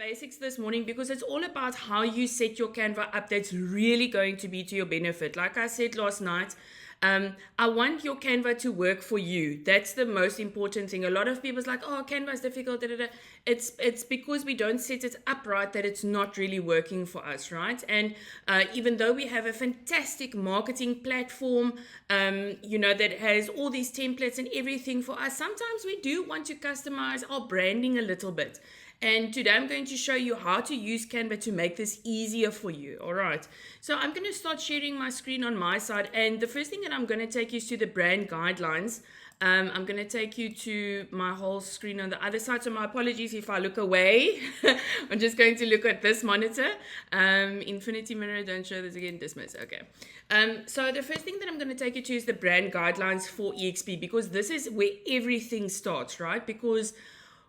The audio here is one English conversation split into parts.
basics this morning because it's all about how you set your Canva up that's really going to be to your benefit. Like I said last night, I want your Canva to work for you. That's the most important thing. A lot of people's like, oh, Canva is difficult. Da, da, da. It's because we don't set it up right that it's not really working for us, right? And even though we have a fantastic marketing platform, that has all these templates and everything for us, sometimes we do want to customize our branding a little bit. And today I'm going to show you how to use Canva to make this easier for you. All right. So I'm going to start sharing my screen on my side. And the first thing that I'm going to take you to the brand guidelines. I'm going to take you to my whole screen on the other side. So my apologies if I look away. I'm just going to look at this monitor. Infinity Mirror, don't show this again, dismiss. Okay. So the first thing that I'm going to take you to is the brand guidelines for EXP, because this is where everything starts, right? Because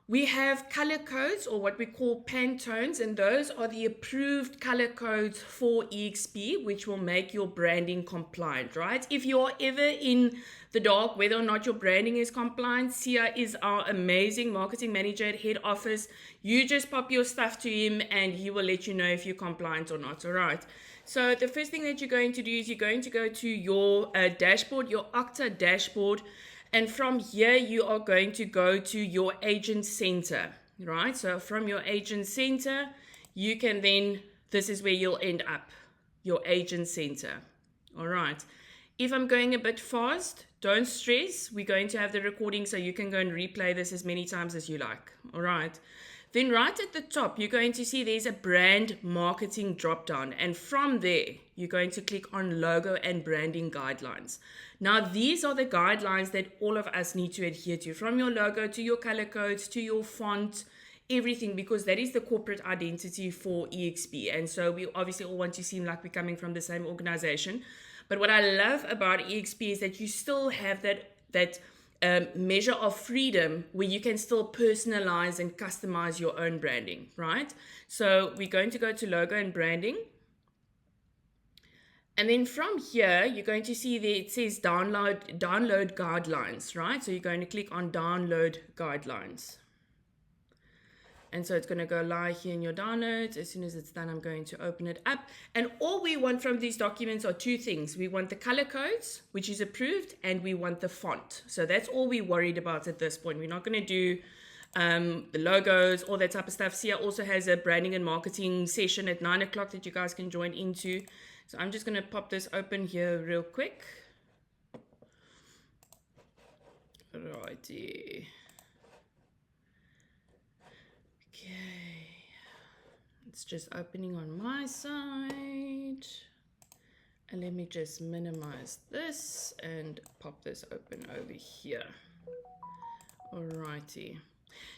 we have color codes, or what we call Pantones, and those are the approved color codes for EXP, which will make your branding compliant, right? If you are ever in the dark whether or not your branding is compliant, Sia is our amazing marketing manager at head office. You just pop your stuff to him and he will let you know if you're compliant or not, all right? So the first thing that you're going to do is you're going to go to your dashboard, your Okta dashboard. And from here, you are going to go to your agent center, right? So from your agent center, you can then, this is where you'll end up, your agent center. All right. If I'm going a bit fast, don't stress. We're going to have the recording so you can go and replay this as many times as you like. All right. Then right at the top, you're going to see there's a brand marketing drop down. And from there, you're going to click on logo and branding guidelines. Now, these are the guidelines that all of us need to adhere to, from your logo to your color codes to your font, everything, because that is the corporate identity for EXP. And so we obviously all want to seem like we're coming from the same organization. But what I love about EXP is that you still have that measure of freedom where you can still personalize and customize your own branding, right? So we're going to go to logo and branding. And then from here, you're going to see that it says download guidelines, right? So you're going to click on download guidelines. And so it's going to go live here in your downloads. As soon as it's done, I'm going to open it up. And all we want from these documents are two things. We want the color codes, which is approved, and we want the font. So that's all we're worried about at this point. We're not going to do the logos, all that type of stuff. Sia also has a branding and marketing session at 9 o'clock that you guys can join into. So I'm just going to pop this open here real quick. Righty. Okay. It's just opening on my side. And let me just minimize this and pop this open over here. Alrighty.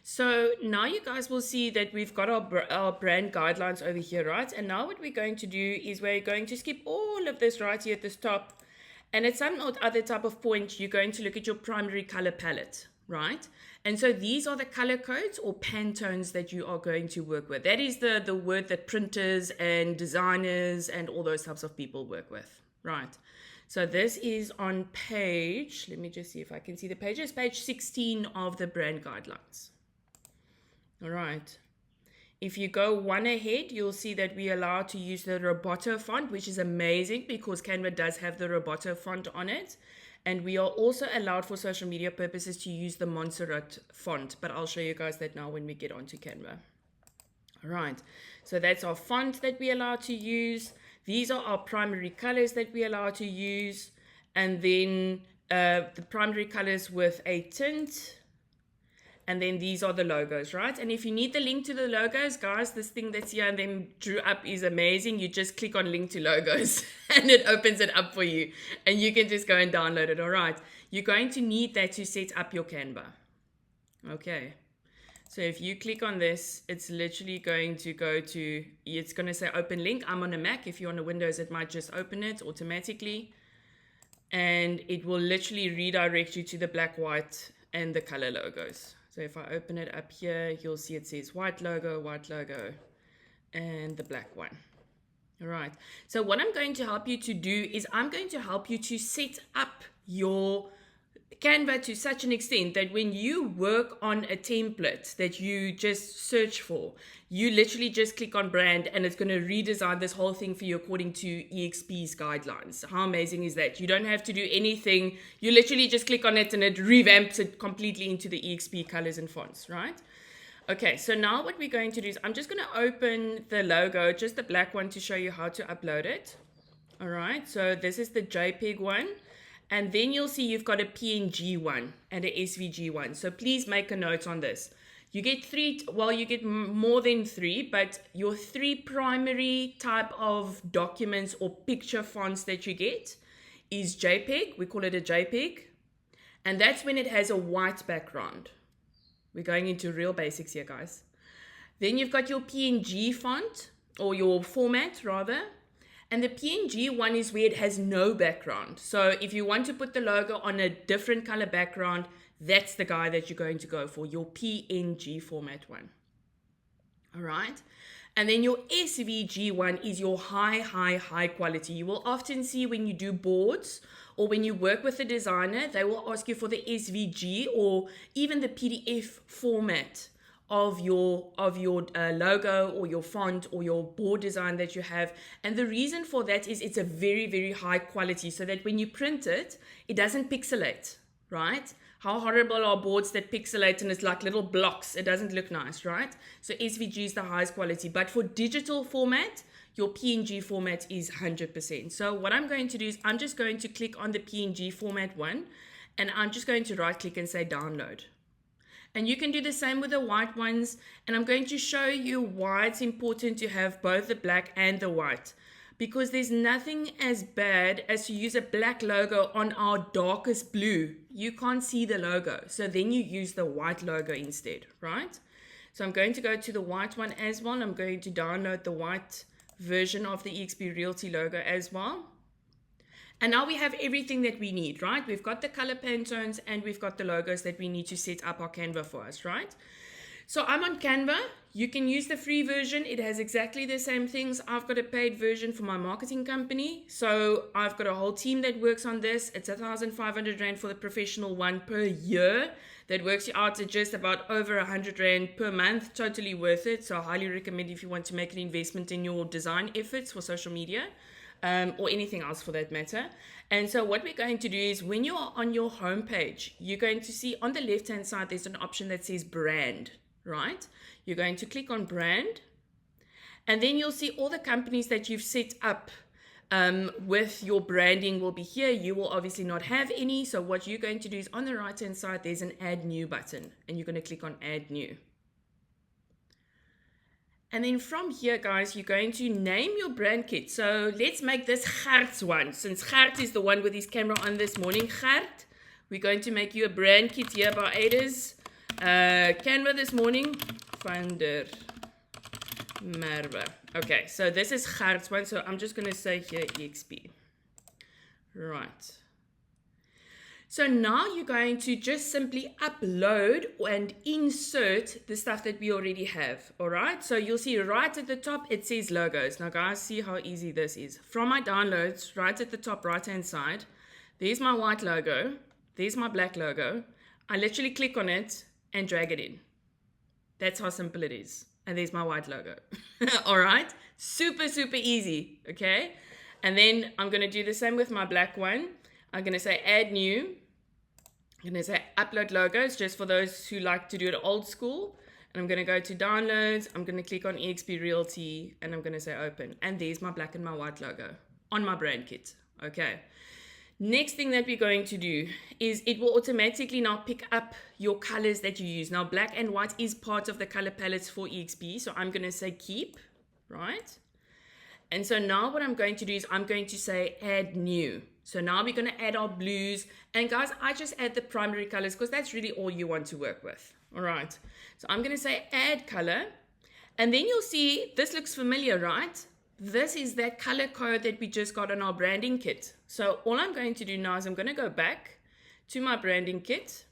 So now you guys will see that we've got our brand guidelines over here, right? And now what we're going to do is we're going to skip all of this right here at the top. And at some other type of point, you're going to look at your primary color palette, right? And so these are the color codes or Pantones that you are going to work with. That is the word that printers and designers and all those types of people work with, right? So this is on page, let me just see if I can see the pages, page 16 of the brand guidelines. All right. If you go one ahead, you'll see that we're allowed to use the Roboto font, which is amazing because Canva does have the Roboto font on it. And we are also allowed for social media purposes to use the Montserrat font, but I'll show you guys that now when we get onto Canva. All right. So that's our font that we're allowed to use. These are our primary colors that we're allowed to use. And then the primary colors with a tint. And then these are the logos, right? And if you need the link to the logos, guys, this thing that's here and then drew up is amazing. You just click on link to logos and it opens it up for you. And you can just go and download it, all right? You're going to need that to set up your Canva. Okay. So if you click on this, it's literally going to go to, it's going to say open link. I'm on a Mac. If you're on a Windows, it might just open it automatically. And it will literally redirect you to the black, white, and the color logos. So if I open it up here, you'll see it says white logo, and the black one. All right. So what I'm going to help you to do is I'm going to help you to set up your Canva to such an extent that when you work on a template that you just search for, you literally just click on brand and it's going to redesign this whole thing for you according to EXP's guidelines. How amazing is that? You don't have to do anything. You literally just click on it and it revamps it completely into the EXP colors and fonts, right? Okay, so now what we're going to do is I'm just going to open the logo, just the black one, to show you how to upload it. All right, so this is the JPEG one. And then you'll see you've got a PNG one and a SVG one. So please make a note on this. You get three, well, you get more than three, but your three primary type of documents or picture fonts that you get is JPEG. We call it a JPEG. And that's when it has a white background. We're going into real basics here, guys. Then you've got your PNG font, or your format rather. And the PNG one is where it has no background. So if you want to put the logo on a different color background, that's the guy that you're going to go for, your PNG format one. All right. And then your SVG one is your high quality. You will often see when you do boards or when you work with a designer, they will ask you for the SVG or even the PDF format of your logo or your font or your board design that you have. And the reason for that is it's a very high quality, so that when you print it, it doesn't pixelate, right? How horrible are boards that pixelate and it's like little blocks? It doesn't look nice, right? So SVG is the highest quality, but for digital format, your PNG format is 100%. So what I'm going to do is I'm just going to click on the PNG format one, and I'm just going to right click and say download. And you can do the same with the white ones. And I'm going to show you why it's important to have both the black and the white. Because there's nothing as bad as to use a black logo on our darkest blue. You can't see the logo. So then you use the white logo instead, right? So I'm going to go to the white one as well. I'm going to download the white version of the EXP Realty logo as well. And now we have everything that we need, right? We've got the color Pantones and we've got the logos that we need to set up our Canva for us, right? So I'm on Canva. You can use the free version. It has exactly the same things. I've got a paid version for my marketing company. So I've got a whole team that works on this. It's 1,500 Rand for the professional one per year. That works out at just about over 100 Rand per month. Totally worth it. So I highly recommend if you want to make an investment in your design efforts for social media. Or anything else for that matter. And so what we're going to do is when you are on your homepage, you're going to see on the left hand side there's an option that says brand, right? You're going to click on brand, and then you'll see all the companies that you've set up with your branding will be here. You will obviously not have any, so what you're going to do is on the right hand side there's an add new button, and you're going to click on add new. And then from here, guys, you're going to name your brand kit. So let's make this Gert's one. Since Gert is the one with his camera on this morning, Gert, we're going to make you a brand kit here by Eide's Canva this morning. Van der Merwe. Okay, so this is Gert's one. So I'm just going to say here EXP. Right. So now you're going to just simply upload and insert the stuff that we already have. All right. So you'll see right at the top, it says logos. Now guys, see how easy this is. From my downloads, right at the top right-hand side, there's my white logo. There's my black logo. I literally click on it and drag it in. That's how simple it is. And there's my white logo. All right. Super easy. Okay. And then I'm going to do the same with my black one. I'm going to say add new. I'm going to say upload logos just for those who like to do it old school. And I'm going to go to downloads. I'm going to click on EXP Realty and I'm going to say open. And there's my black and my white logo on my brand kit. Okay. Next thing that we're going to do is it will automatically now pick up your colors that you use. Now black and white is part of the color palettes for EXP. So I'm going to say keep, right? And so now what I'm going to do is I'm going to say add new. So now we're going to add our blues. And guys, I just add the primary colors because that's really all you want to work with. All right. So I'm going to say add color. And then you'll see this looks familiar, right? This is that color code that we just got on our branding kit. So all I'm going to do now is I'm going to go back to my branding kit.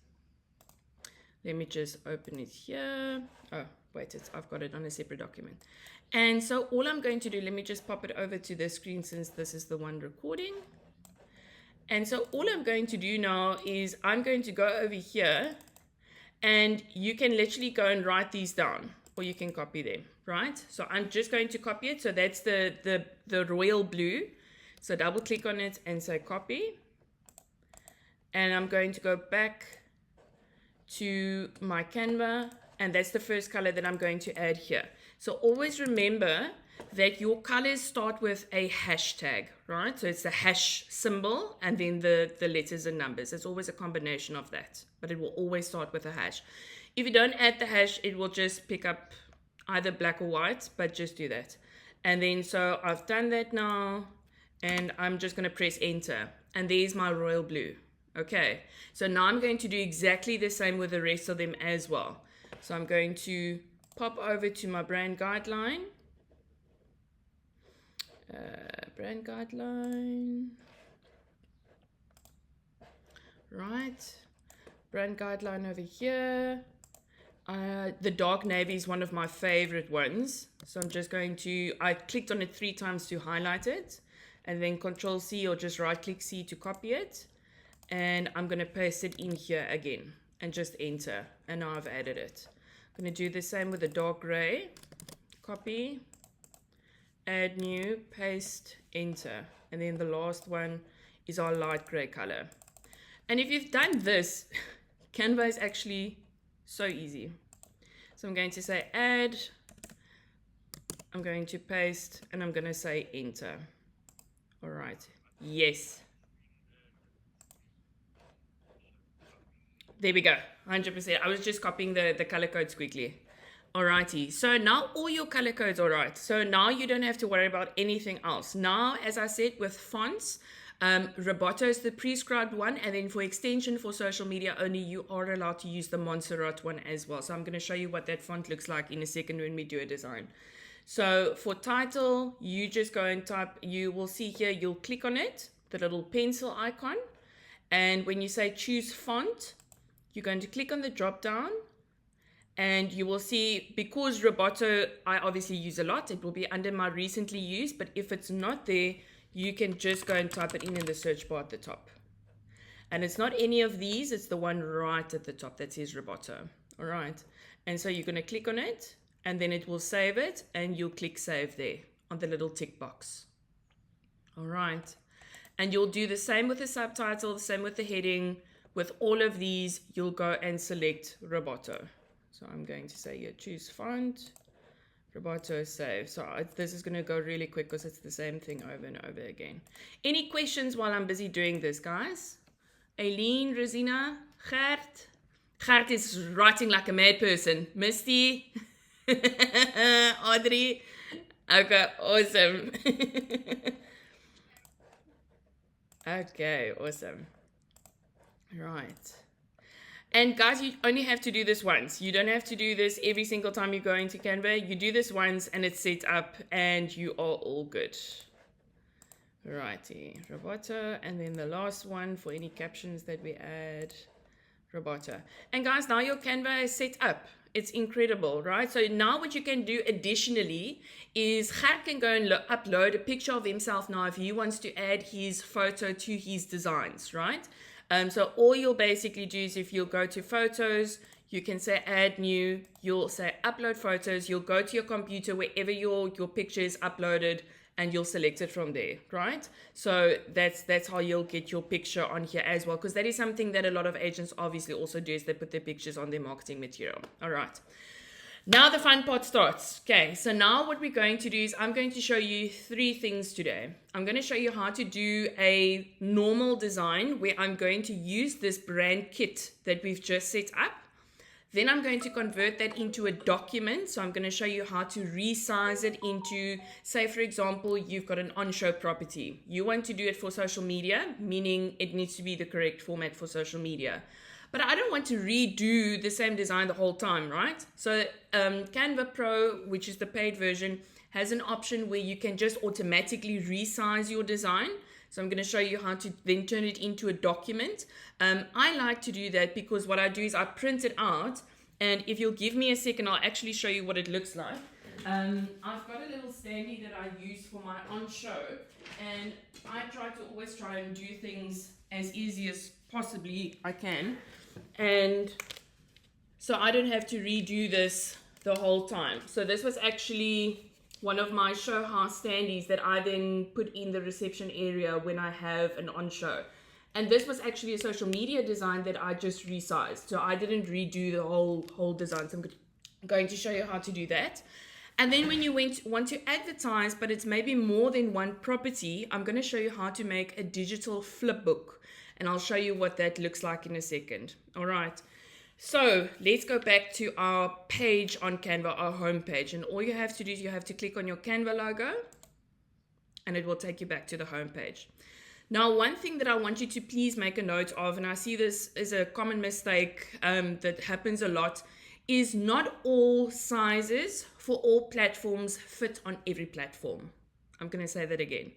Let me just open it here. Oh, wait, I've got it on a separate document. And so all I'm going to do, let me just pop it over to the screen since this is the one recording. And so all I'm going to do now is I'm going to go over here, and you can literally go and write these down, or you can copy them, right? So I'm just going to copy it. So that's the royal blue. So double click on it and say copy. And I'm going to go back to my Canva, and that's the first color that I'm going to add here. So always remember that your colors start with a hashtag, right? So it's the hash symbol and then the letters and numbers. It's always a combination of that, but it will always start with a hash. If you don't add the hash, it will just pick up either black or white, but just do that. And then, so I've done that now, and I'm just going to press enter. And there's my royal blue. Okay, so now I'm going to do exactly the same with the rest of them as well. So I'm going to pop over to my brand guideline. Brand guideline. Right. Brand guideline over here. The dark navy is one of my favorite ones. So I'm just going to, I clicked on it 3 times to highlight it. And then Control C or just right click C to copy it. And I'm going to paste it in here again and just enter. And now I've added it. I'm going to do the same with the dark gray. Copy, add new, paste, enter. And then the last one is our light gray color. And if you've done this, Canva is actually so easy. So I'm going to say add, I'm going to paste, and I'm going to say enter. All right. Yes. There we go, 100%. I was just copying the color codes quickly. Alrighty, so now all your color codes are right. So now you don't have to worry about anything else. Now, as I said, with fonts, Roboto is the prescribed one, and then for extension for social media only, you are allowed to use the Montserrat one as well. So I'm going to show you what that font looks like in a second when we do a design. So for title, you just go and type, you will see here, you'll click on it, the little pencil icon. And when you say choose font, you're going to click on the drop down, and you will see, because Roboto I obviously use a lot, it will be under my recently used, but if it's not there, you can just go and type it in the search bar at the top. And it's not any of these, it's the one right at the top that says Roboto. All right. And so you're going to click on it, and then it will save it, and you'll click save there on the little tick box. All right. And you'll do the same with the subtitle, the same with the heading. With all of these, you'll go and select Roboto. So I'm going to say here, choose font, Roboto, save. So this is going to go really quick because it's the same thing over and over again. Any questions while I'm busy doing this, guys? Aileen, Rosina, Gert. Gert is writing like a mad person. Misty, Audrey. Okay, awesome. Okay, awesome. Right. And guys, you only have to do this once. You don't have to do this every single time you go into Canva. You do this once and it's set up and you are all good. Righty, Roboto. And then the last one for any captions that we add, Roboto. And guys, now your Canva is set up. It's incredible, right? So now what you can do additionally is Gert can go and upload a picture of himself now if he wants to add his photo to his designs, right? So all you'll basically do is if you'll go to photos, you can say add new, you'll say upload photos, you'll go to your computer wherever your picture is uploaded and you'll select it from there, right? So that's how you'll get your picture on here as well, because that is something that a lot of agents obviously also do, is they put their pictures on their marketing material. All right. Now the fun part starts. Okay, so now what we're going to do is I'm going to show you 3 things today. I'm going to show you how to do a normal design where I'm going to use this brand kit that we've just set up. Then I'm going to convert that into a document. So I'm going to show you how to resize it into, say, for example, you've got an on-show property. You want to do it for social media, meaning it needs to be the correct format for social media. But I don't want to redo the same design the whole time, right? So Canva Pro, which is the paid version, has an option where you can just automatically resize your design. So I'm going to show you how to then turn it into a document. I like to do that because what I do is I print it out. And if you'll give me a second, I'll actually show you what it looks like. I've got a little standee that I use for my on-show, and I always try and do things as easy as possibly I can, and so I don't have to redo this the whole time. So this was actually one of my show house standees that I then put in the reception area when I have an on-show. And this was actually a social media design that I just resized. So I didn't redo the whole design. So I'm going to show you how to do that. And then when you want to advertise, but it's maybe more than one property, I'm going to show you how to make a digital flip book. And I'll show you what that looks like in a second. All right. So let's go back to our page on Canva, our home page. And all you have to do is you have to click on your Canva logo, and it will take you back to the home page. Now, one thing that I want you to please make a note of, and I see this is a common mistake that happens a lot, is not all sizes for all platforms fit on every platform. I'm going to say that again.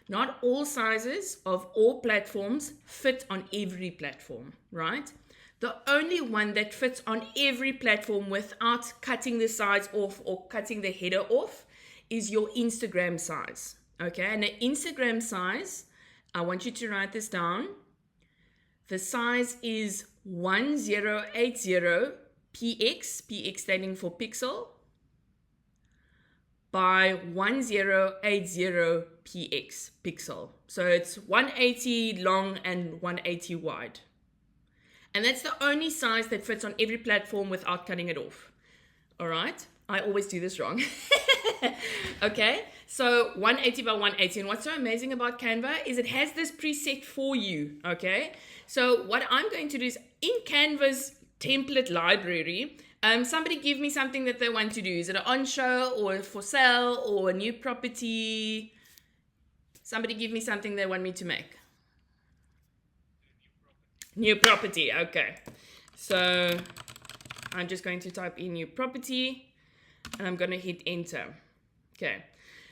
Not all sizes of all platforms fit on every platform, right? The only one that fits on every platform without cutting the sides off or cutting the header off is your Instagram size, okay? And the Instagram size, I want you to write this down. The size is 1080 px standing for pixel, by 1080 pixel. So it's 180 long and 180 wide. And that's the only size that fits on every platform without cutting it off. All right? I always do this wrong. Okay? So 180 by 180. And what's so amazing about Canva is it has this preset for you. Okay? So what I'm going to do is in Canva's template library, somebody give me something that they want to do. Is it an on-show or for sale or a new property? Somebody give me something they want me to make. New property, okay. So I'm just going to type in new property and I'm going to hit enter. Okay.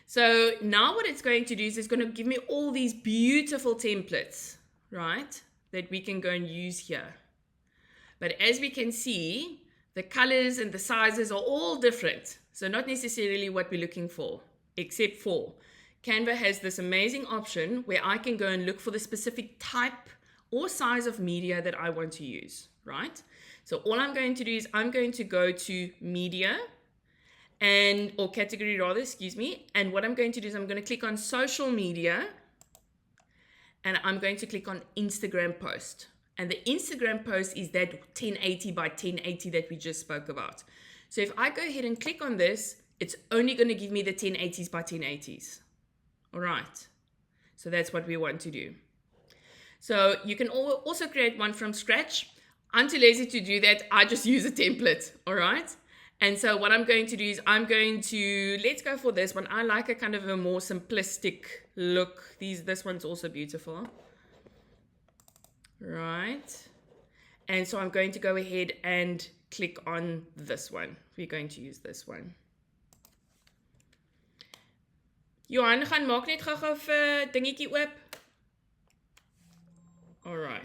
So now what it's going to do is it's going to give me all these beautiful templates, right? That we can go and use here. But as we can see, the colors and the sizes are all different. So not necessarily what we're looking for, except for Canva has this amazing option where I can go and look for the specific type or size of media that I want to use, right? So all I'm going to do is I'm going to go to media or category rather, excuse me. And what I'm going to do is I'm going to click on social media and I'm going to click on Instagram post. And the Instagram post is that 1080 by 1080 that we just spoke about. So if I go ahead and click on this, it's only going to give me the 1080s by 1080s. All right. So that's what we want to do. So you can also create one from scratch. I'm too lazy to do that. I just use a template, all right? And so what I'm going to do is let's go for this one. I like a kind of a more simplistic look. This one's also beautiful. Right. And so I'm going to go ahead and click on this one. We're going to use this one. Johan, gaan maak net gou-gou vir dingetjie oop. All right.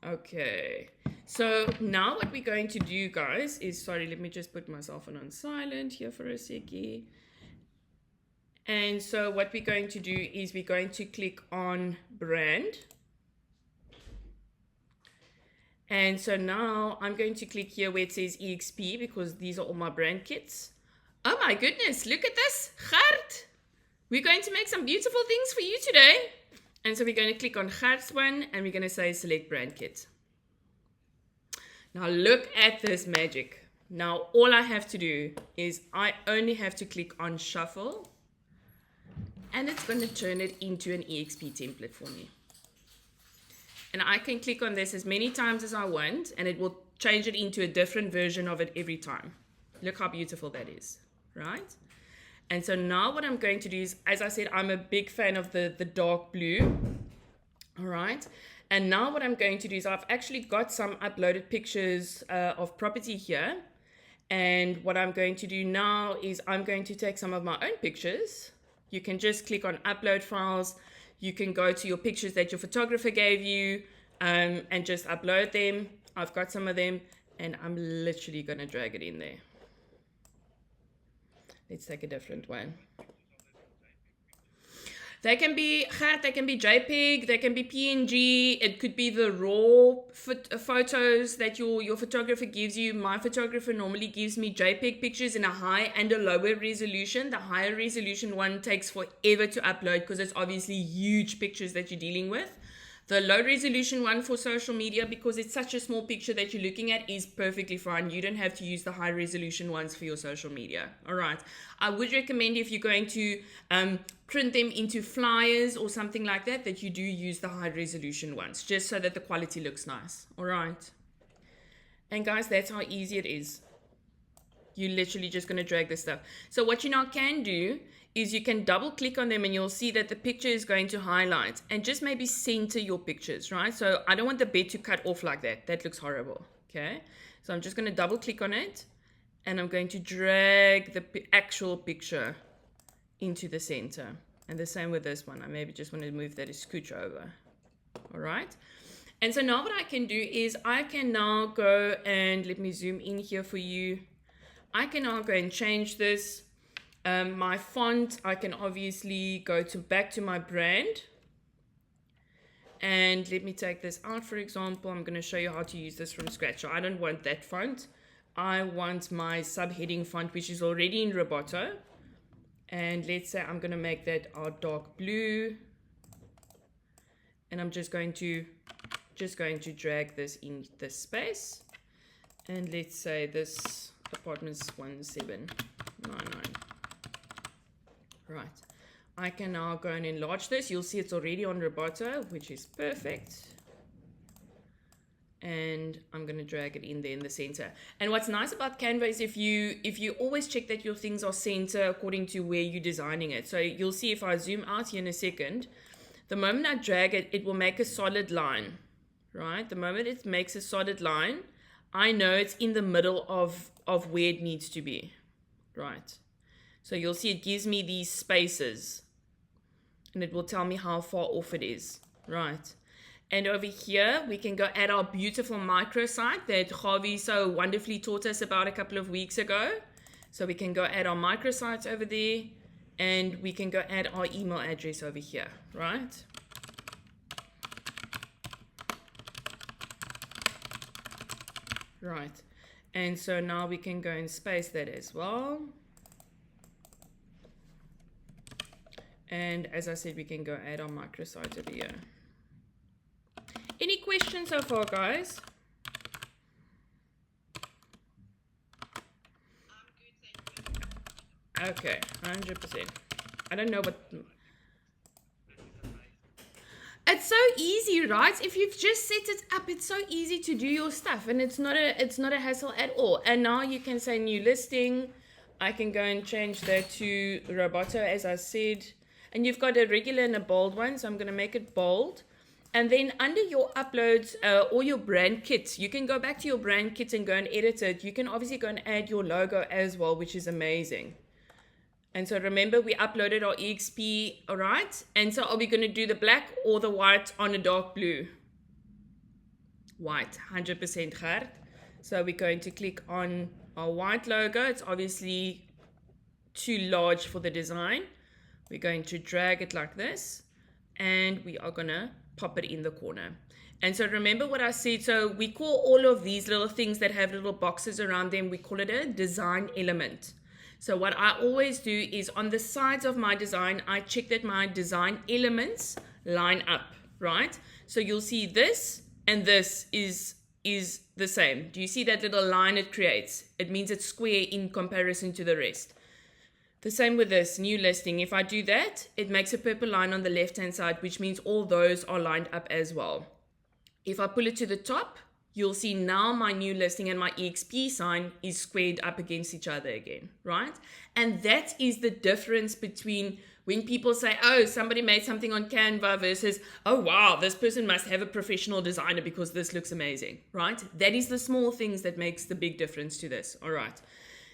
Okay. So now what we're going to do, guys, is, sorry, let me just put myself on silent here for a second. And so what we're going to do is we're going to click on brand. And so now I'm going to click here where it says EXP because these are all my brand kits. Oh my goodness, look at this. Gert. We're going to make some beautiful things for you today. And so we're going to click on Gert's one and we're going to say select brand kit. Now look at this magic. Now all I have to do is I only have to click on shuffle and it's going to turn it into an EXP template for me. And I can click on this as many times as I want and it will change it into a different version of it every time. Look how beautiful that is, right? And so now what I'm going to do is, as I said, I'm a big fan of the dark blue, all right? And now what I'm going to do is I've actually got some uploaded pictures of property here. And what I'm going to do now is I'm going to take some of my own pictures. You can just click on upload files. You can go to your pictures that your photographer gave you and just upload them. I've got some of them and I'm literally going to drag it in there. Let's take a different one. They can be JPEG, they can be PNG, it could be the raw photos that your photographer gives you. My photographer normally gives me JPEG pictures in a high and a lower resolution. The higher resolution one takes forever to upload because it's obviously huge pictures that you're dealing with. The low resolution one for social media, because it's such a small picture that you're looking at, is perfectly fine. You don't have to use the high resolution ones for your social media. All right. I would recommend, if you're going to print them into flyers or something like that, that you do use the high resolution ones, just so that the quality looks nice. All right. And guys, that's how easy it is. You're literally just going to drag this stuff. So what you now can do is you can double click on them and you'll see that the picture is going to highlight, and just maybe center your pictures, right? So I don't want the bed to cut off like that. That looks horrible. Okay. So I'm just going to double click on it and I'm going to drag the actual picture into the center. And the same with this one. I maybe just want to move that a scooch over. All right. And so now what I can do is I can now go and let me zoom in here for you. I can now go and change this. My font, I can obviously go back to my brand. And let me take this out, for example. I'm going to show you how to use this from scratch. So I don't want that font. I want my subheading font, which is already in Roboto. And let's say I'm going to make that our dark blue. And I'm just going to drag this in this space. And let's say this apartment's 1799. Right. I can now go and enlarge this. You'll see it's already on Roboto, which is perfect. And I'm going to drag it in there in the center. And what's nice about Canva is if you always check that your things are center according to where you're designing it. So you'll see if I zoom out here in a second, the moment I drag it, it will make a solid line, right? The moment it makes a solid line, I know it's in the middle of where it needs to be, right? So you'll see it gives me these spaces and it will tell me how far off it is, right? And over here, we can go add our beautiful microsite that Gawie so wonderfully taught us about a couple of weeks ago. So we can go add our microsites over there and we can go add our email address over here, right? Right. And so now we can go and space that as well. And as I said, we can go add our microsite over here. Any questions so far, guys? Okay, 100%. I don't know what... It's so easy, right? If you've just set it up, it's so easy to do your stuff, and it's not a hassle at all. And now you can say new listing. I can go and change that to Roboto, as I said. And you've got a regular and a bold one, so I'm going to make it bold. And then under your uploads or your brand kits, you can go back to your brand kits and go and edit it. You can obviously go and add your logo as well, which is amazing. And so remember, we uploaded our EXP, all right? And so are we going to do the black or the white on a dark blue? White, 100% Gert. So we're going to click on our white logo. It's obviously too large for the design. We're going to drag it like this, and we are going to pop it in the corner. And so remember what I said. So we call all of these little things that have little boxes around them, we call it a design element. So what I always do is on the sides of my design, I check that my design elements line up, right? So you'll see this and this is the same. Do you see that little line it creates? It means it's square in comparison to the rest. The same with this new listing. If I do that, it makes a purple line on the left-hand side, which means all those are lined up as well. If I pull it to the top, you'll see now my new listing and my EXP sign is squared up against each other again, right? And that is the difference between when people say, oh, somebody made something on Canva versus, oh, wow, this person must have a professional designer because this looks amazing, right? That is the small things that makes the big difference to this, all right?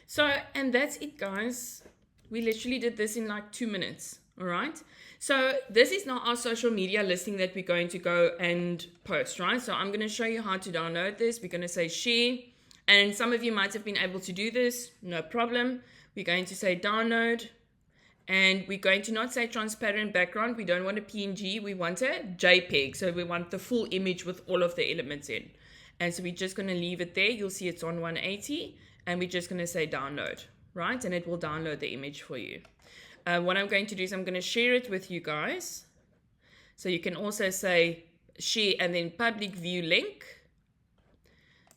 So, and that's it, guys. We literally did this in like 2 minutes, all right? So this is now our social media listing that we're going to go and post, right? So I'm going to show you how to download this. We're going to say share. And some of you might have been able to do this, no problem. We're going to say download, and we're going to not say transparent background. We don't want a PNG, we want a JPEG. So we want the full image with all of the elements in. And so we're just going to leave it there. You'll see it's on 180, and we're just going to say download, right? And it will download the image for you. What I'm going to do is I'm going to share it with you guys. So you can also say share and then public view link.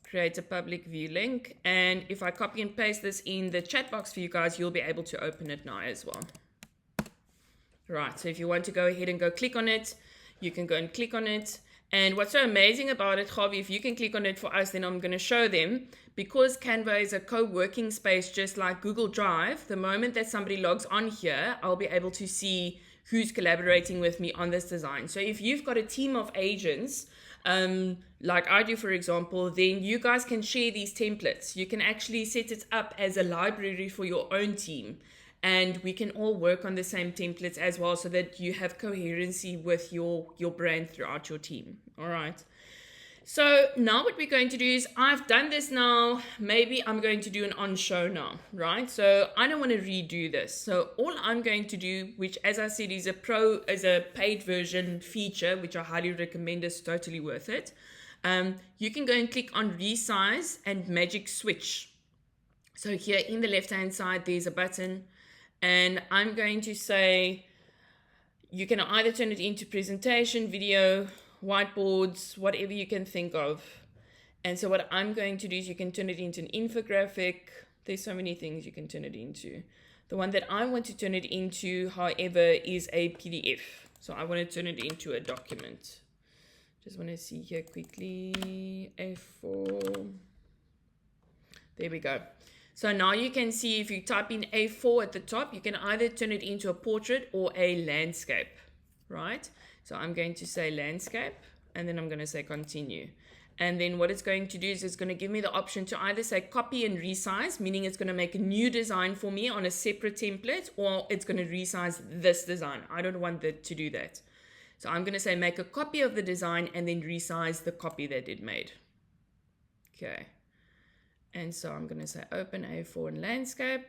Create a public view link. And if I copy and paste this in the chat box for you guys, you'll be able to open it now as well. Right, so if you want to go ahead and go click on it, you can go and click on it. And what's so amazing about it, Gawie, if you can click on it for us, then I'm going to show them. Because Canva is a co-working space just like Google Drive, the moment that somebody logs on here, I'll be able to see who's collaborating with me on this design. So if you've got a team of agents, like I do, for example, then you guys can share these templates. You can actually set it up as a library for your own team. And we can all work on the same templates as well so that you have coherency with your brand throughout your team. All right. So now what we're going to do is I've done this now. Maybe I'm going to do an on show now, right? So I don't want to redo this. So all I'm going to do, which as I said is a paid version feature, which I highly recommend, is totally worth it. You can go and click on resize and magic switch. So here in the left hand side, there's a button. And I'm going to say, you can either turn it into presentation, video, whiteboards, whatever you can think of. And so what I'm going to do is you can turn it into an infographic. There's so many things you can turn it into. The one that I want to turn it into, however, is a PDF. So I want to turn it into a document. Just want to see here quickly, A4. There we go. So now you can see if you type in A4 at the top, you can either turn it into a portrait or a landscape, right? So I'm going to say landscape, and then I'm going to say continue. And then what it's going to do is it's going to give me the option to either say copy and resize, meaning it's going to make a new design for me on a separate template, or it's going to resize this design. I don't want it to do that. So I'm going to say make a copy of the design and then resize the copy that it made. Okay. And so I'm going to say open A4 and landscape.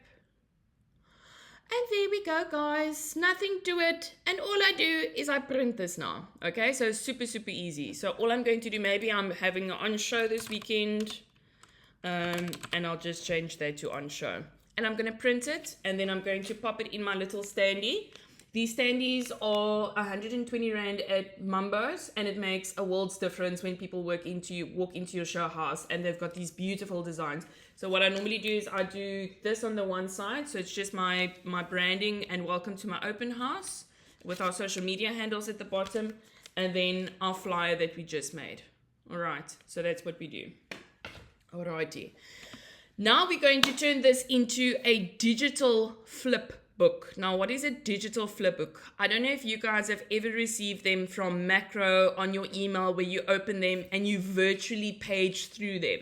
And there we go, guys. Nothing to it. And all I do is I print this now. Okay, so super, super easy. So all I'm going to do, maybe I'm having an on show this weekend. And I'll just change that to on show. And I'm going to print it. And then I'm going to pop it in my little standee. These standees are 120 Rand at Mambo's, and it makes a world's difference when people walk into your show house and they've got these beautiful designs. So what I normally do is I do this on the one side, so it's just my branding and welcome to my open house with our social media handles at the bottom, and then our flyer that we just made. All right, so that's what we do. Alrighty. Now we're going to turn this into a digital flip book. Now, what is a digital flip book? I don't know if you guys have ever received them from Macro on your email where you open them and you virtually page through them.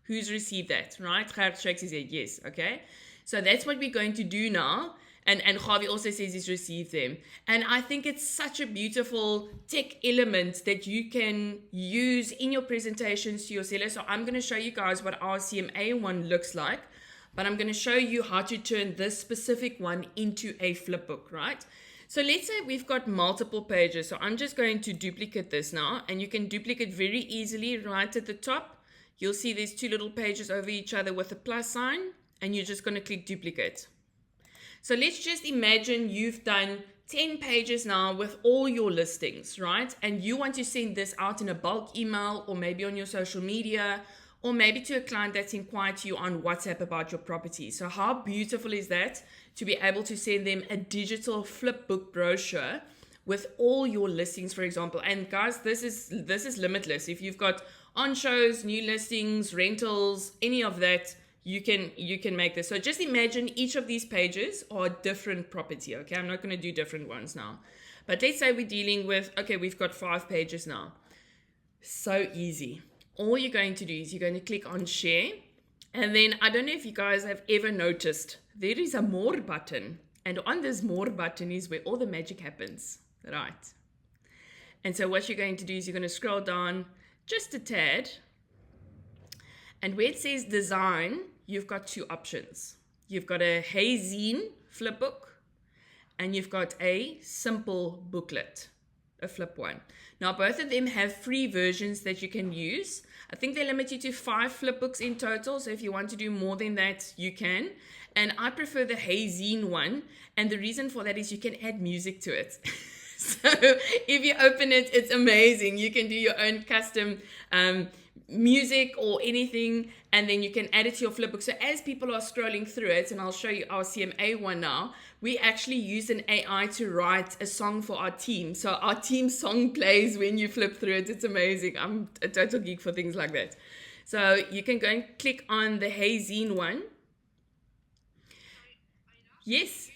Who's received that, right? Gert shakes his head, yes, okay. So that's what we're going to do now. And Gawie also says he's received them. And I think it's such a beautiful tech element that you can use in your presentations to your sellers. So I'm going to show you guys what our CMA one looks like. But I'm going to show you how to turn this specific one into a flip book, right? So let's say we've got multiple pages. So I'm just going to duplicate this now. And you can duplicate very easily right at the top. You'll see there's two little pages over each other with a plus sign. And you're just going to click duplicate. So let's just imagine you've done 10 pages now with all your listings, right? And you want to send this out in a bulk email or maybe on your social media, or maybe to a client that's inquired to you on WhatsApp about your property. So how beautiful is that to be able to send them a digital flip book brochure with all your listings, for example. And guys, this is limitless. If you've got on shows, new listings, rentals, any of that, you can make this. So just imagine each of these pages are a different property. Okay, I'm not going to do different ones now. But let's say we're dealing with, okay, we've got 5 pages now. So easy. All you're going to do is you're going to click on share. And then I don't know if you guys have ever noticed, there is a more button. And on this more button is where all the magic happens, right? And so what you're going to do is you're going to scroll down just a tad. And where it says design, you've got two options. You've got a Hey Zine flip book, and you've got a simple booklet, a flip one. Now, both of them have free versions that you can use. I think they limit you to 5 flip books in total. So if you want to do more than that, you can. And I prefer the Hey Zine one. And the reason for that is you can add music to it. So if you open it, it's amazing. You can do your own custom music or anything, and then you can add it to your flipbook. So as people are scrolling through it, and I'll show you our CMA one now, we actually use an AI to write a song for our team. So our team song plays when you flip through it. It's amazing. I'm a total geek for things like that. So you can go and click on the Hey Zine one. Yes.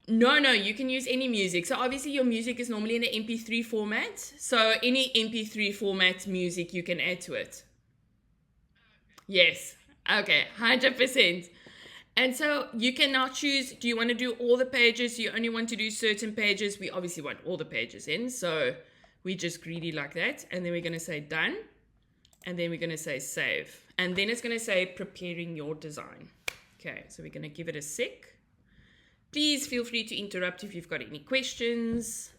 No, you can use any music. So obviously your music is normally in an MP3 format. So any MP3 format music you can add to it. Yes. Okay, 100%. And so you can now choose, do you want to do all the pages? Do you only want to do certain pages? We obviously want all the pages in. So we're just greedy like that. And then we're going to say done. And then we're going to say save. And then it's going to say preparing your design. Okay, so we're going to give it a sec. Please feel free to interrupt if you've got any questions.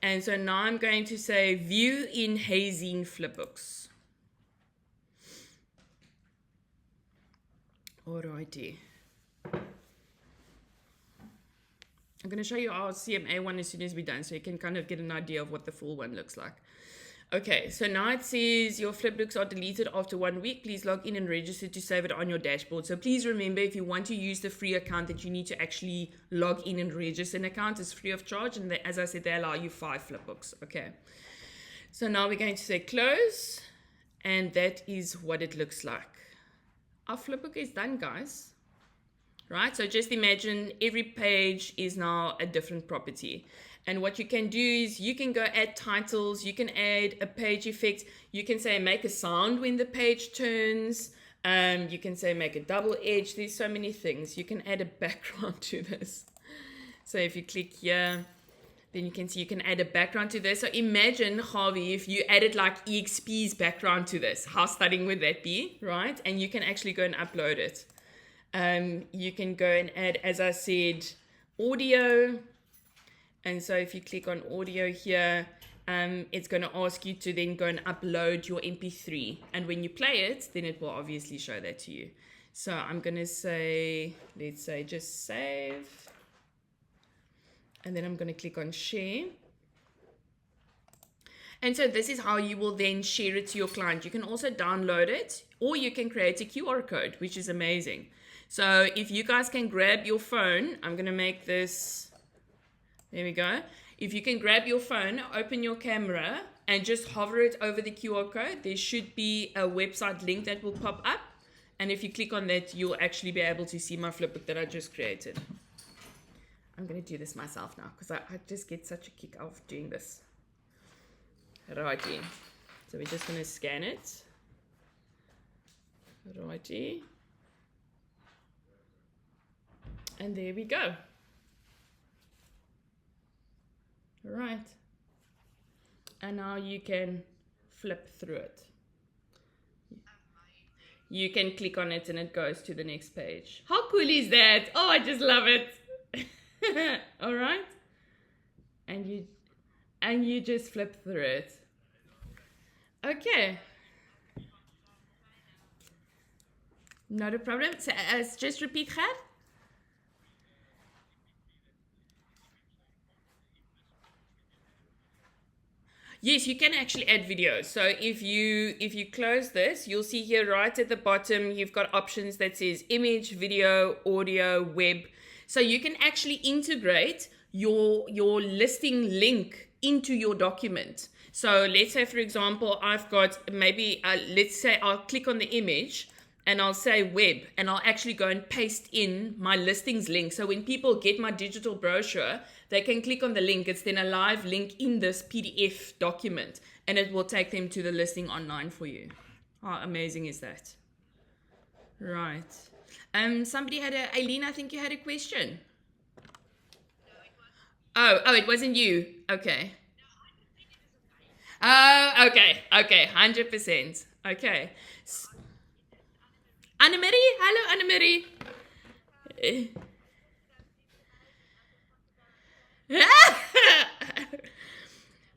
And so now I'm going to say view in Hey Zine flipbooks. Alrighty. I'm going to show you our CMA one as soon as we're done, so you can kind of get an idea of what the full one looks like. Okay, so now it says your flipbooks are deleted after 1 week. Please log in and register to save it on your dashboard. So please remember, if you want to use the free account, that you need to actually log in and register an account. It's free of charge, and they, as I said, they allow you 5 flipbooks. Okay, so now we're going to say close, and that is what it looks like. Our flipbook is done, guys. Right, so just imagine every page is now a different property. And what you can do is you can go add titles, you can add a page effect, you can say make a sound when the page turns, you can say make a double edge. There's so many things. You can add a background to this. So if you click here, then you can see you can add a background to this. So imagine, Gawie, if you added like EXP's background to this, how stunning would that be, right? And you can actually go and upload it. You can go and add, as I said, audio. And so if you click on audio here, it's going to ask you to then go and upload your MP3. And when you play it, then it will obviously show that to you. So I'm going to say, let's say just save. And then I'm going to click on share. And so this is how you will then share it to your client. You can also download it, or you can create a QR code, which is amazing. So if you guys can grab your phone, I'm going to make this, there we go. If you can grab your phone, open your camera, and just hover it over the QR code, there should be a website link that will pop up. And if you click on that, you'll actually be able to see my flipbook that I just created. I'm going to do this myself now, because I just get such a kick out of doing this. Righty. So we're just going to scan it. Righty. And there we go. All right. And now you can flip through it. You can click on it and it goes to the next page. How cool is that? Oh, I just love it. All right. And you just flip through it. Okay. Not a problem. So, just repeat, Gert. Yes, you can actually add videos. So if you close this, you'll see here right at the bottom, you've got options that says image, video, audio, web. So you can actually integrate your listing link into your document. So let's say, for example, I've got maybe, let's say I'll click on the image and I'll say web, and I'll actually go and paste in my listings link. So when people get my digital brochure, they can click on the link. It's then a live link in this PDF document, and it will take them to the listing online for you. How amazing is that? Right. Somebody had Aileen, I think you had a question. Oh, it wasn't you. Okay. Okay, 100%. Okay. Annemarie, hello Annemarie.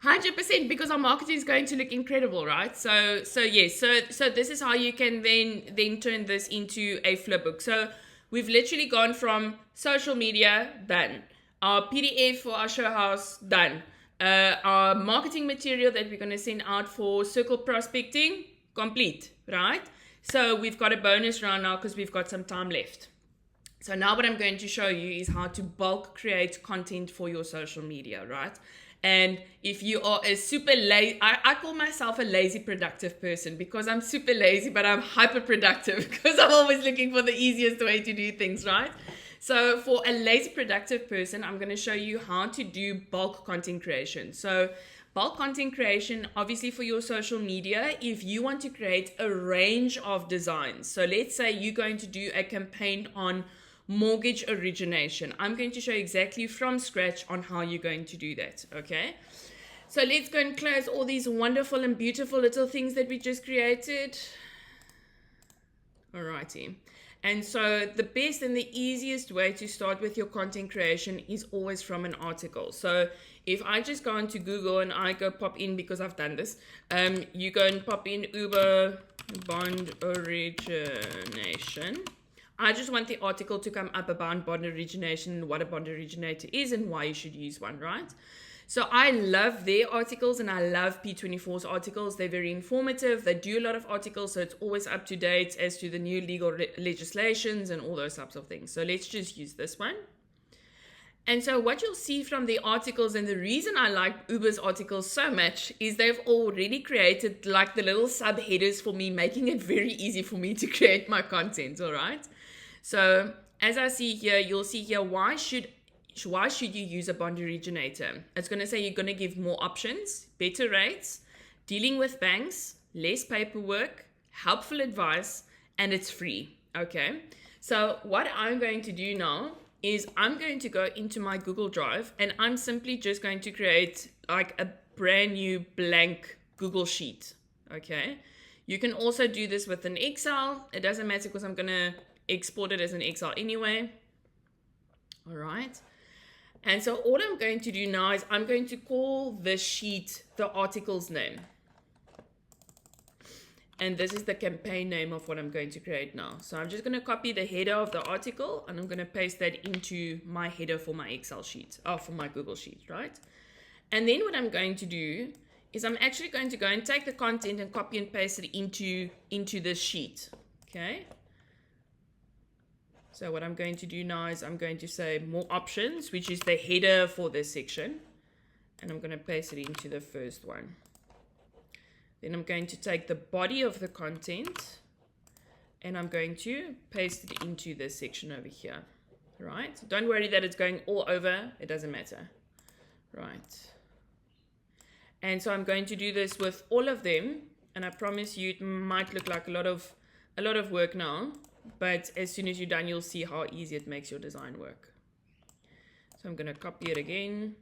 100%, because our marketing is going to look incredible, right? So yes, so this is how you can then turn this into a flip book. So we've literally gone from social media, done. Our PDF for our show house, done. Our marketing material that we're going to send out for circle prospecting, complete, right? So we've got a bonus round now because we've got some time left. So now what I'm going to show you is how to bulk create content for your social media, right? And if you are a super lazy, I call myself a lazy productive person because I'm super lazy, but I'm hyper productive because I'm always looking for the easiest way to do things, right? So for a lazy productive person, I'm going to show you how to do bulk content creation. So bulk content creation, obviously for your social media, if you want to create a range of designs. So let's say you're going to do a campaign on mortgage origination. I'm going to show you exactly from scratch on how you're going to do that, okay? So let's go and close all these wonderful and beautiful little things that we just created. Alrighty. And so the best and the easiest way to start with your content creation is always from an article. So if I just go into Google and I go pop in, because I've done this, you go and pop in Uber bond origination. I just want the article to come up about bond origination, what a bond originator is and why you should use one, right? So I love their articles and I love P24's articles. They're very informative. They do a lot of articles, so it's always up to date as to the new legal legislations and all those types of things. So let's just use this one. And so what you'll see from the articles, and the reason I like Uber's articles so much, is they've already created like the little subheaders for me, making it very easy for me to create my content, all right? So as I see here, you'll see here, why should you use a bond originator? It's going to say you're going to give more options, better rates, dealing with banks, less paperwork, helpful advice, and it's free. Okay. So what I'm going to do now is I'm going to go into my Google Drive and I'm simply just going to create like a brand new blank Google sheet. Okay. You can also do this with an Excel. It doesn't matter because I'm going to export it as an Excel anyway. All right. And so all I'm going to do now is I'm going to call this sheet the article's name. And this is the campaign name of what I'm going to create now. So I'm just going to copy the header of the article and I'm going to paste that into my header for my Excel sheet, or for my Google sheet, right? And then what I'm going to do is I'm actually going to go and take the content and copy and paste it into this sheet, okay? So what I'm going to do now is I'm going to say more options, which is the header for this section. And I'm going to paste it into the first one. Then I'm going to take the body of the content and I'm going to paste it into this section over here. Right? Don't worry that it's going all over. It doesn't matter. Right. And so I'm going to do this with all of them. And I promise you it might look like a lot of work now. But as soon as you're done, you'll see how easy it makes your design work. So I'm going to copy it again.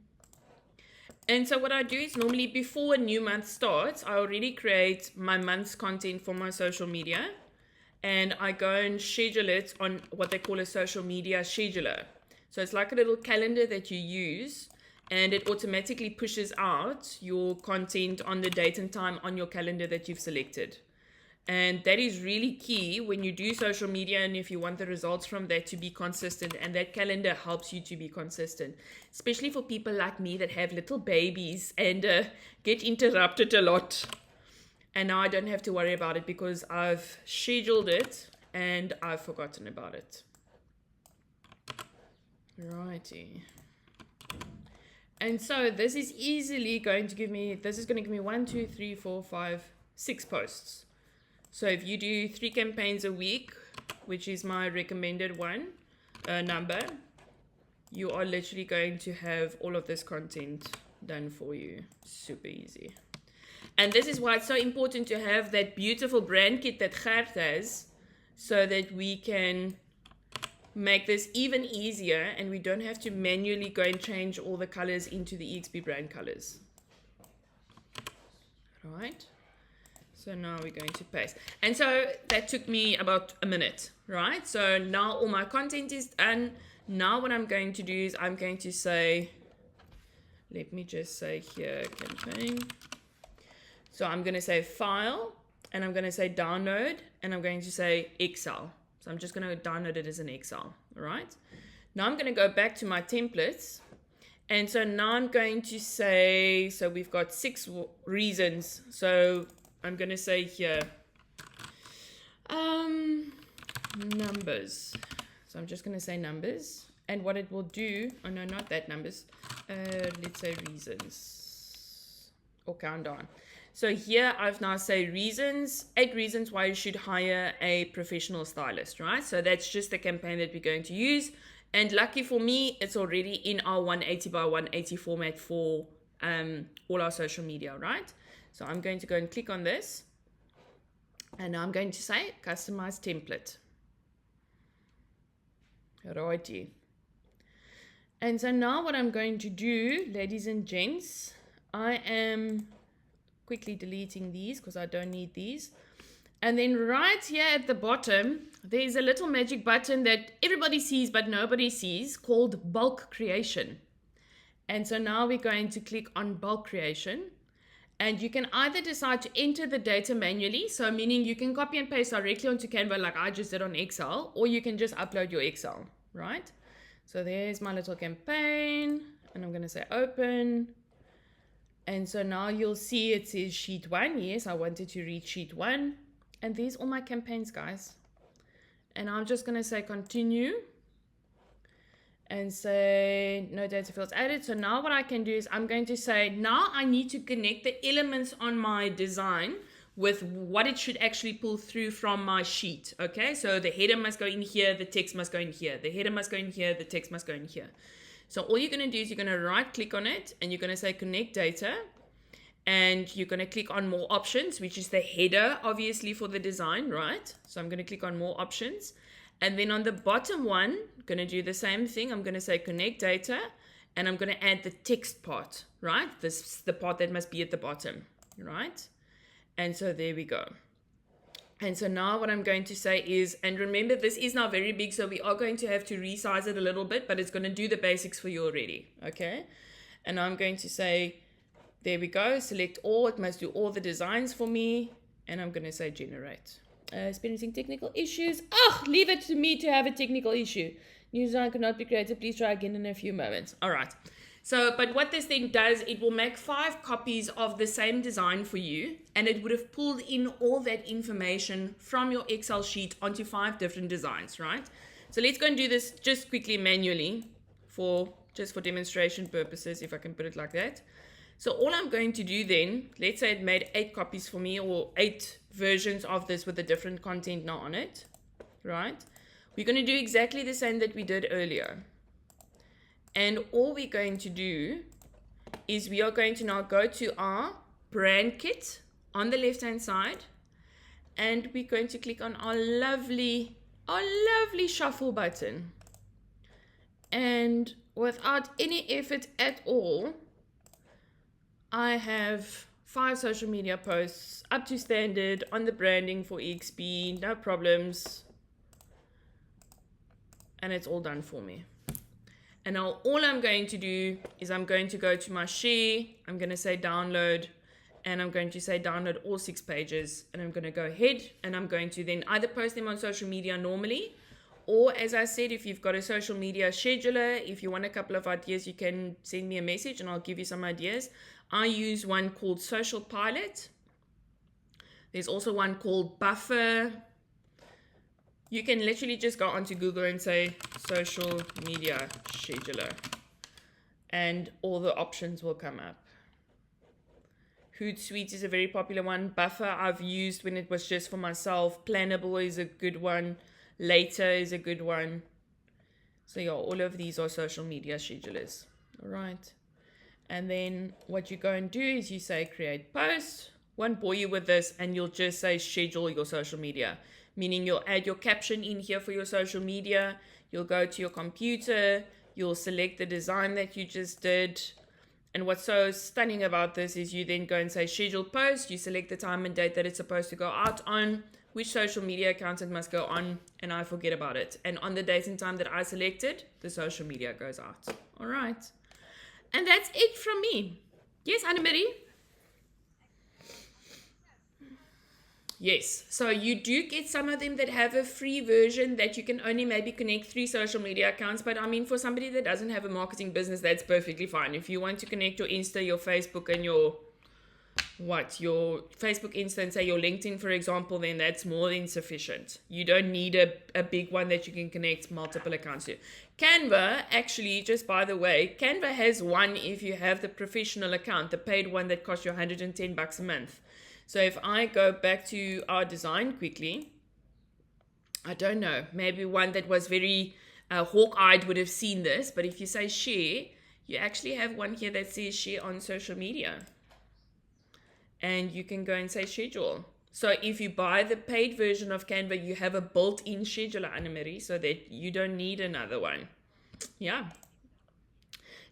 And so what I do is normally before a new month starts, I already create my month's content for my social media. And I go and schedule it on what they call a social media scheduler. So it's like a little calendar that you use. And it automatically pushes out your content on the date and time on your calendar that you've selected. And that is really key when you do social media and if you want the results from that to be consistent. And that calendar helps you to be consistent, especially for people like me that have little babies and get interrupted a lot. And now I don't have to worry about it because I've scheduled it and I've forgotten about it. Righty. And so this is easily going to give me, 1, 2, 3, 4, 5, 6 posts. So if you do 3 campaigns a week, which is my recommended number, you are literally going to have all of this content done for you. Super easy. And this is why it's so important to have that beautiful brand kit that Gert has, so that we can make this even easier and we don't have to manually go and change all the colors into the EXP brand colors. right? So now we're going to paste. And so that took me about a minute, right? So now all my content is done. Now what I'm going to do is I'm going to say, let me just say here, campaign. So I'm going to say file, and I'm going to say download, and I'm going to say Excel. So I'm just going to download it as an Excel, all right? Now I'm going to go back to my templates. And so now I'm going to say, so we've got 6 reasons. So I'm going to say here, numbers. So I'm just going to say numbers. And what it will do, oh no, not that numbers. Let's say reasons or countdown. So here I've now say reasons, 8 reasons why you should hire a professional stylist, right? So that's just the campaign that we're going to use. And lucky for me, it's already in our 180 by 180 format for all our social media, right? So I'm going to go and click on this. And now I'm going to say customize template. Righty. And so now what I'm going to do, ladies and gents, I am quickly deleting these because I don't need these. And then right here at the bottom, there's a little magic button that everybody sees but nobody sees called bulk creation. And so now we're going to click on bulk creation. And you can either decide to enter the data manually, so meaning you can copy and paste directly onto Canva like I just did on Excel, or you can just upload your Excel, right? So there's my little campaign, and I'm going to say open. And so now you'll see it says sheet 1. Yes, I wanted to read sheet 1. And there's all my campaigns, guys. And I'm just going to say continue. And say no data fields added. So now what I can do is I'm going to say now I need to connect the elements on my design with what it should actually pull through from my sheet. Okay, so the header must go in here, the text must go in here, the header must go in here, the text must go in here. So all you're going to do is you're going to right click on it and you're going to say connect data, and you're going to click on more options, which is the header obviously for the design, right? So I'm going to click on more options. And then on the bottom one, I'm going to do the same thing. I'm going to say connect data, and I'm going to add the text part, right? This is the part that must be at the bottom, right? And so there we go. And so now what I'm going to say is, and remember this is now very big, so we are going to have to resize it a little bit, but it's going to do the basics for you already, okay? And I'm going to say, there we go, select all, it must do all the designs for me, and I'm going to say generate. Experiencing technical issues. Oh, leave it to me to have a technical issue. New design cannot be created. Please try again in a few moments. All right. So, but what this thing does, it will make 5 copies of the same design for you, and it would have pulled in all that information from your Excel sheet onto 5 different designs, right? So let's go and do this just quickly manually just for demonstration purposes, if I can put it like that. So all I'm going to do then, let's say it made 8 copies for me, or 8 versions of this with a different content now on it, right? We're going to do exactly the same that we did earlier. And all we're going to do is we are going to now go to our brand kit on the left-hand side, and we're going to click on our lovely shuffle button. And without any effort at all, I have 5 social media posts up to standard on the branding for EXP, no problems. And it's all done for me. And now all I'm going to do is I'm going to go to my share, I'm going to say download, and I'm going to say download all 6 pages. And I'm going to go ahead and I'm going to then either post them on social media normally, or as I said, if you've got a social media scheduler, if you want a couple of ideas, you can send me a message and I'll give you some ideas. I use one called Social Pilot. There's also one called Buffer. You can literally just go onto Google and say social media scheduler, and all the options will come up. Hootsuite is a very popular one. Buffer I've used when it was just for myself. Plannable is a good one. Later is a good one. So yeah, all of these are social media schedulers. All right. And then what you go and do is you say create post. Won't bore you with this, and you'll just say schedule your social media. Meaning you'll add your caption in here for your social media. You'll go to your computer. You'll select the design that you just did. And what's so stunning about this is you then go and say schedule post, you select the time and date that it's supposed to go out on, which social media account it must go on, and I forget about it. And on the date and time that I selected, the social media goes out. All right. And that's it from me. Yes, Annemarie? Yes, so you do get some of them that have a free version that you can only maybe connect 3 social media accounts. But I mean, for somebody that doesn't have a marketing business, that's perfectly fine. If you want to connect your Insta, your Facebook, and your Facebook, Insta, and say your LinkedIn, for example, then that's more than sufficient. You don't need a big one that you can connect multiple accounts to. Canva, actually, just by the way, Canva has one if you have the professional account, the paid one that costs you $110 a month. So if I go back to our design quickly, I don't know, maybe one that was very hawk-eyed would have seen this, but if you say share, you actually have one here that says share on social media. And you can go and say schedule. So if you buy the paid version of Canva, you have a built-in scheduler, Annemarie, so that you don't need another one. Yeah.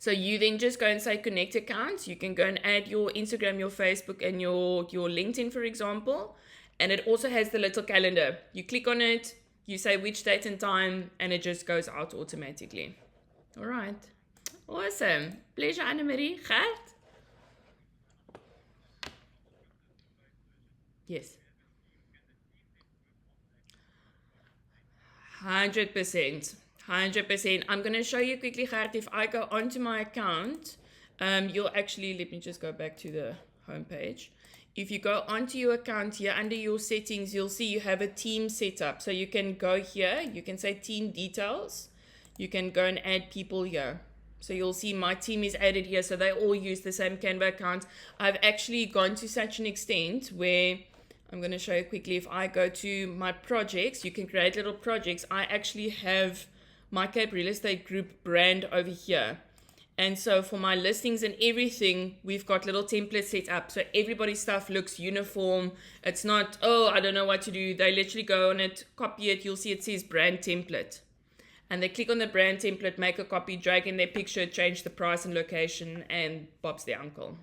So you then just go and say connect accounts. You can go and add your Instagram, your Facebook, and your LinkedIn, for example. And it also has the little calendar. You click on it, you say which date and time, and it just goes out automatically. All right. Awesome. Pleasure, Annemarie. Gert? Yes. 100%. 100%. I'm going to show you quickly, Gert. If I go onto my account, you'll actually, let me just go back to the home page. If you go onto your account here, under your settings, you'll see you have a team set up. So you can go here, you can say team details. You can go and add people here. So you'll see my team is added here. So they all use the same Canva account. I've actually gone to such an extent where I'm going to show you quickly. If I go to my projects, you can create little projects. I actually have my Cape Real Estate Group brand over here. And so for my listings and everything, we've got little templates set up. So everybody's stuff looks uniform. It's not, oh, I don't know what to do. They literally go on it, copy it. You'll see it says brand template. And they click on the brand template, make a copy, drag in their picture, change the price and location, and Bob's their uncle.